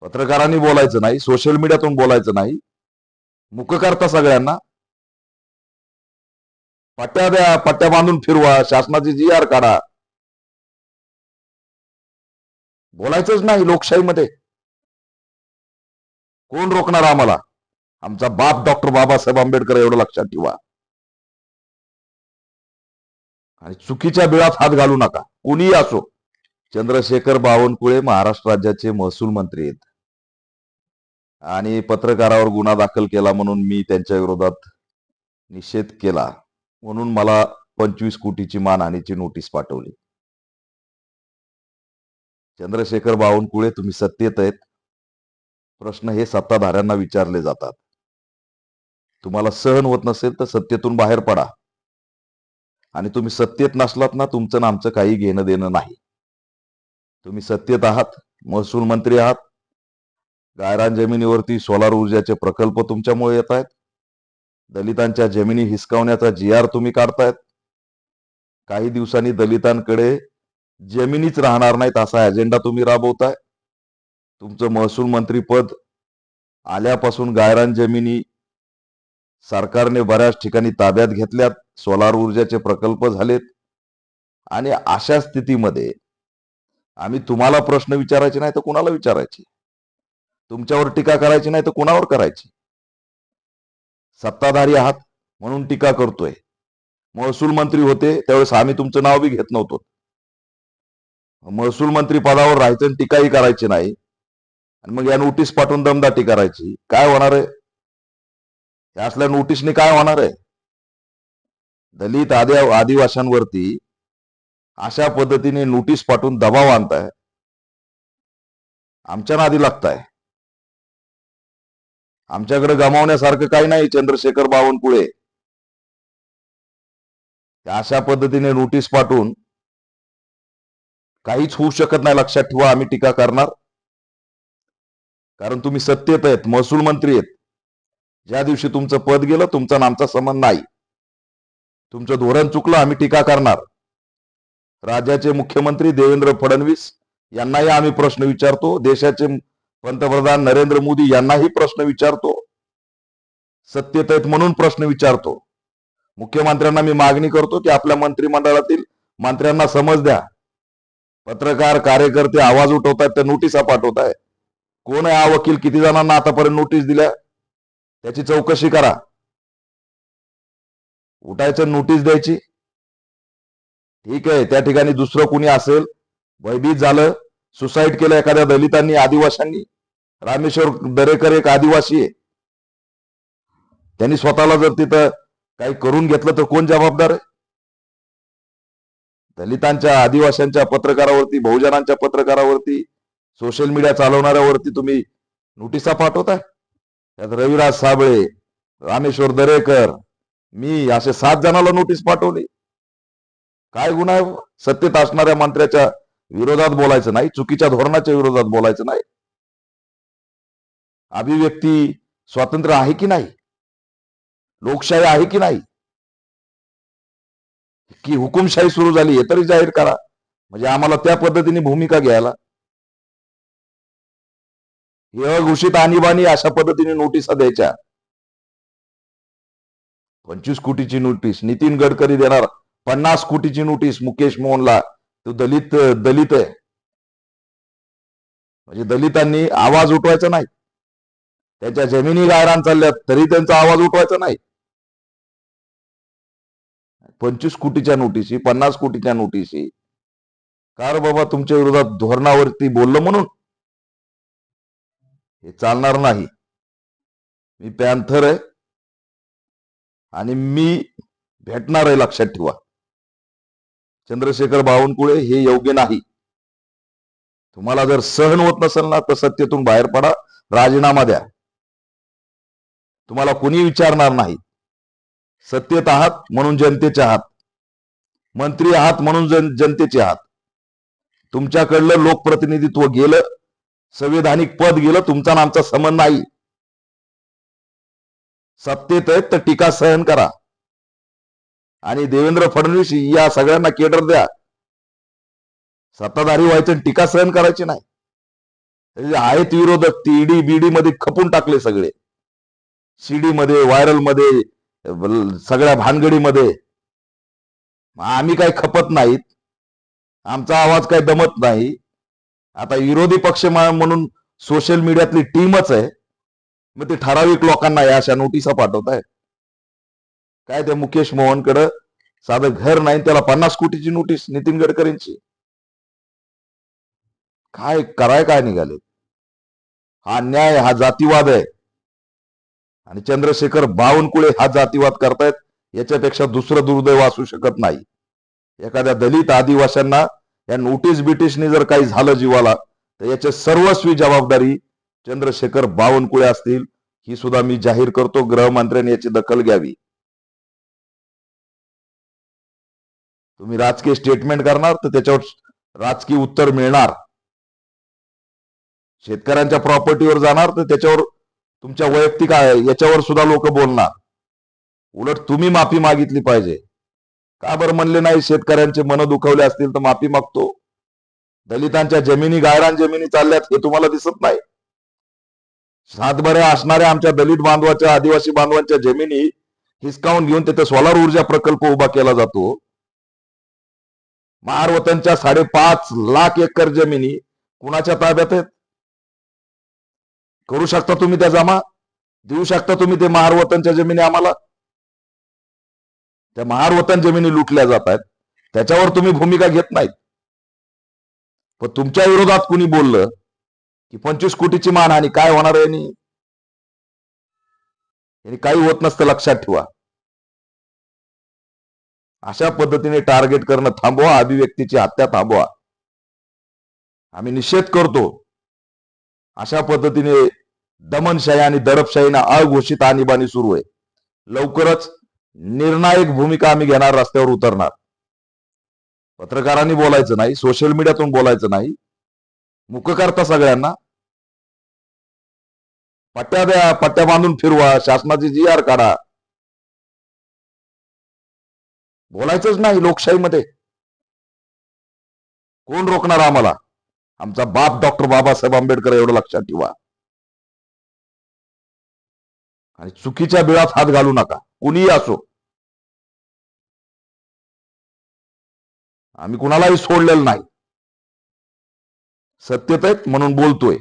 पत्रकारांनी बोलायचं नाही, सोशल मीडियातून बोलायचं नाही, मुक करता सगळ्यांना. पट्ट्या द्या, पट्ट्या बांधून फिरवा, शासनाची GR काढा. बोलायचंच नाही लोकशाहीमध्ये. कोण रोखणार आम्हाला? आमचा बाप डॉक्टर बाबासाहेब आंबेडकर, एवढं लक्षात ठेवा. आणि चुकीच्या बिळात हात घालू नका, कोणीही असो. चंद्रशेखर बावनकुळे महाराष्ट्र राज्याचे महसूल मंत्री आहेत आणि पत्रकारावर गुन्हा दाखल केला म्हणून मी त्यांच्या विरोधात निषेध केला म्हणून मला 25 कोटीची मानहानीची नोटीस पाठवली. चंद्रशेखर बावनकुळे, तुम्ही सत्तेत आहेत. प्रश्न हे सत्ताधाऱ्यांना विचारले जातात. तुम्हाला सहन होत नसेल तर सत्तेतून बाहेर पडा. आणि तुम्ही सत्तेत नसलात ना, तुमचं ना आमचं काही घेणं देणं नाही. तुम्ही सत्तेत आहात, महसूल मंत्री आहात. गायरान जमिनीवरती सोलार ऊर्जाचे प्रकल्प तुमच्यामुळे येत आहेत. दलितांच्या जमिनी हिसकावण्याचा GR तुम्ही काढतायत. काही दिवसांनी दलितांकडे जमिनीच राहणार नाहीत असा अजेंडा तुम्ही राबवताय. तुमचं महसूल मंत्री पद आल्यापासून गायरान जमिनी सरकारने बऱ्याच ठिकाणी ताब्यात घेतल्यात, सोलार ऊर्जाचे प्रकल्प झालेत. आणि अशा स्थितीमध्ये आम्ही तुम्हाला प्रश्न विचारायचे नाही तर कुणाला विचारायचे? तुमच्यावर टीका करायची नाही तर कुणावर करायची? सत्ताधारी आहात म्हणून टीका करतोय. महसूल मंत्री होते त्यावेळेस आम्ही तुमचं नाव बी घेत नव्हतो. महसूल मंत्री पदावर राहायचं आणि टीकाही करायची नाही, आणि मग या नोटीस पाठवून दमदाटी करायची. काय होणार आहे? या असल्या नोटीसने काय होणार आहे? दलित आदिवासींवरती अशा पद्धतीने नोटीस पाठवून दबाव आणताय, आमच्या नादी लागताय. आमच्याकडे गमावण्यासारखं काही नाही चंद्रशेखर बावनकुळे. अशा पद्धतीने नोटीस पाठवून काहीच होऊ शकत नाही, लक्षात ठेवा. आम्ही टीका करणार, कारण तुम्ही सत्तेत आहेत, महसूल मंत्री आहेत. ज्या दिवशी तुमचं पद गेलं, तुमचा आणि आमचा संबंध नाही. तुमचं धोरण चुकलं, आम्ही टीका करणार. राज्याचे मुख्यमंत्री देवेंद्र फडणवीस यांनाही आम्ही प्रश्न विचारतो. देशाचे पंतप्रधान नरेंद्र मोदी यांनाही प्रश्न विचारतो. सत्तेत आहेत म्हणून प्रश्न विचारतो. मुख्यमंत्र्यांना मी मागणी करतो की आपल्या मंत्रिमंडळातील मंत्र्यांना समज द्या. पत्रकार कार्यकर्ते आवाज उठवतात, त्या नोटिसा पाठवताय. कोण आहे हा वकील? किती जणांना आतापर्यंत नोटीस दिल्या? त्याची चौकशी करा. उठायचं, नोटीस द्यायची. ठीक आहे, त्या ठिकाणी दुसरं कुणी असेल, भयभीत झालं, सुसाईड केलं एखाद्या दलितांनी, आदिवासींनी. रामेश्वर दरेकर एक आदिवासी आहे, त्यांनी स्वतःला जर तिथं काही करून घेतलं तर कोण जबाबदार आहे? दलितांच्या, आदिवासींच्या पत्रकारावरती, बहुजनांच्या पत्रकारावरती, सोशल मीडिया चालवणाऱ्यावरती तुम्ही नोटिसा पाठवताय. त्यात रविराज साबळे, रामेश्वर दरेकर, मी असे 7 जणांना नोटीस पाठवली. काय गुन्हा आहे? सत्तेत असणाऱ्या मंत्र्याच्या विरोधात बोलायचं नाही, चुकीच्या धोरणाच्या विरोधात बोलायचं नाही. अभिव्यक्ती स्वातंत्र्य आहे की नाही? लोकशाही आहे की नाही? की हुकुमशाही सुरू झाली हे तरी जाहीर करा, म्हणजे आम्हाला त्या पद्धतीने भूमिका घ्यायला. हे अघोषित आणीबाणी अशा पद्धतीने नोटिसा द्यायच्या. 25 कोटीची नोटीस नितीन गडकरी देणार, 50 कोटीची नोटीस मुकेश मोहनला. तो दलित आहे, म्हणजे दलितांनी आवाज उठवायचा नाही. त्याच्या जमिनी गायरान चालल्यात तरी त्यांचा आवाज उठवायचा नाही. 25 कोटीच्या नोटीसी, 50 कोटीच्या नोटीसी. कार बाबा, तुमच्या विरोधात धोरणावरती बोललं म्हणून हे चालणार नाही. मी पॅन्थर आहे आणि मी भेटणार आहे, लक्षात ठेवा. चंद्रशेखर बावनकुळे हे योग्य नाही. तुम्हाला जर सहन होत नसेल ना तर सत्तेतून बाहेर पडा, राजीनामा द्या. तुम्हाला कोणी विचारणार नाही. सत्तेत आहात म्हणून जनतेचे आहात, मंत्री आहात म्हणून जनतेचे आहात. तुमच्याकडलं लोकप्रतिनिधित्व गेलं, संविधानिक पद गेलं, तुमचा नामचा संबंध नाही. सत्तेत आहेत तर टीका सहन करा. आणि देवेंद्र फडणवीस या सगळ्यांना केडर द्या. सत्ताधारी व्हायचं, टीका सहन करायची नाही. आहेत विरोधक ते ईडी बीडी मध्ये खपून टाकले सगळे, सीडी मध्ये, व्हायरल मध्ये, सगळ्या भानगडीमध्ये. आम्ही काही खपत नाहीत, आमचा आवाज काही दमत नाही. आता विरोधी पक्ष म्हणून सोशल मीडियातली टीमच आहे, मग ते ठराविक लोकांना या अशा नोटिसा पाठवताय. काय ते मुकेश मोहनकडे साधं घर नाही, त्याला 50 कोटीची नोटीस नितीन गडकरींची. काय कराय काय निघाले? हा अन्याय, हा जातीवाद आहे. आणि चंद्रशेखर बावनकुळे हा जातीवाद करतायत, याच्यापेक्षा दुसरं दुर्दैव असू शकत नाही. एखाद्या दलित आदिवासींना या नोटीस बिटिशनी जर काही झालं जीवाला, तर याची सर्वस्वी जबाबदारी चंद्रशेखर बावनकुळे असतील, ही सुद्धा मी जाहीर करतो. गृहमंत्र्यांनी याची दखल घ्यावी. तुम्ही राजकीय स्टेटमेंट करणार तर त्याच्यावर राजकीय उत्तर मिळणार. शेतकऱ्यांच्या प्रॉपर्टीवर जाणार तर त्याच्यावर तुमच्या वैयक्तिक याच्यावर सुद्धा लोक बोलणार. उलट तुम्ही माफी मागितली पाहिजे. का बरं म्हणले नाही? शेतकऱ्यांचे मन दुखवले असतील तर माफी मागतो. दलितांच्या जमिनी, गायरान जमिनी चालल्यात हे तुम्हाला दिसत नाही? सातबऱ्या असणाऱ्या आमच्या दलित बांधवाच्या, आदिवासी बांधवांच्या जमिनी हिसकावून घेऊन तिथे सोलार ऊर्जा प्रकल्प उभा केला जातो. महारवतनच्या 5.5 लाख एकर जमिनी कुणाच्या ताब्यात आहेत? करू शकता तुम्ही त्या जमा? देऊ शकता तुम्ही ते महारवतनच्या जमिनी आम्हाला? त्या महारवतन जमिनी लुटल्या जात आहेत, त्याच्यावर तुम्ही भूमिका घेत नाहीत. पण तुमच्या विरोधात कुणी बोललं की 25 कोटीची मानहानी, काय होणार आहे? यांनी काही होत नसतं, लक्षात ठेवा. अशा पद्धतीने टार्गेट करणं थांबवा, अभिव्यक्तीची हत्या थांबवा. आम्ही निषेध करतो. अशा पद्धतीने दमनशाही आणि दडपशाहीना अघोषित आणीबाणी सुरू आहे. लवकरच निर्णायक भूमिका आम्ही घेणार, रस्त्यावर उतरणार. पत्रकारांनी बोलायचं नाही, सोशल मीडियातून बोलायचं नाही, मुक करता सगळ्यांना. पट्ट्या द्या, पट्ट्या बांधून फिरवा, शासनाची GR काढा. बोलायचंच नाही लोकशाहीमध्ये. कोण रोखणार आम्हाला? आमचा बाप डॉक्टर बाबासाहेब आंबेडकर, एवढं लक्षात ठेवा. आणि चुकीच्या बिळात हात घालू नका, कुणीही असो. आम्ही कुणालाही सोडलेलं नाही. सत्यतेत म्हणून बोलतोय.